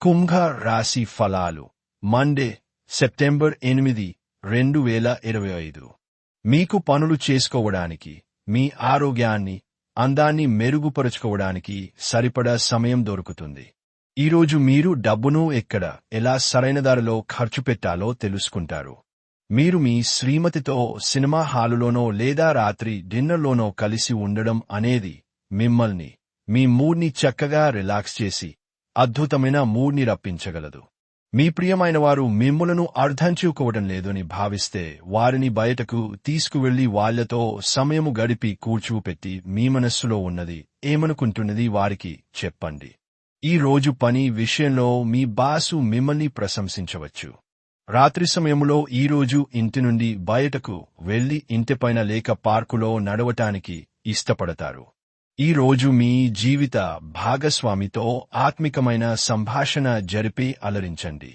కుంభ రాశి ఫలాలు Monday September 8, 2025. మీకు పనులు చేసుకోవడానికి, మీ ఆరోగ్యాన్ని, అందాన్ని మెరుగుపరుచుకోవడానికి సరిపడా సమయం దొరుకుతుంది. ఈరోజు మీరు డబ్బును ఎక్కడ, ఎలా సరైన దారిలో ఖర్చు పెట్టాలో తెలుసుకుంటారు. మీరు మీ శ్రీమతితో సినిమా హాలులోనో లేదా రాత్రి డిన్నర్లోనో కలిసి ఉండడం అనేది మిమ్మల్ని, మీ మూడ్ని చక్కగా రిలాక్స్ చేసి అద్భుతమైన మూడ్ని రప్పించగలదు. మీ ప్రియమైన వారు మిమ్ములను అర్థం చేసుకోవడం లేదని భావిస్తే వారిని బయటకు తీసుకువెళ్లి వాళ్లతో సమయము గడిపి కూర్చోపెట్టి మీ మనస్సులో ఉన్నది ఏమనుకుంటున్నది వారికి చెప్పండి. ఈ రోజు పని విషయంలో మీ బాసు మిమ్మల్ని ప్రశంసించవచ్చు. రాత్రి సమయంలో ఈరోజు ఇంటి నుండి బయటకు వెళ్లి ఇంటిపైన లేక పార్కులో నడవటానికి ఇష్టపడతారు. ఈ రోజు మీ జీవిత భాగస్వామితో ఆత్మికమైన సంభాషణ జరిపి అలరించండి.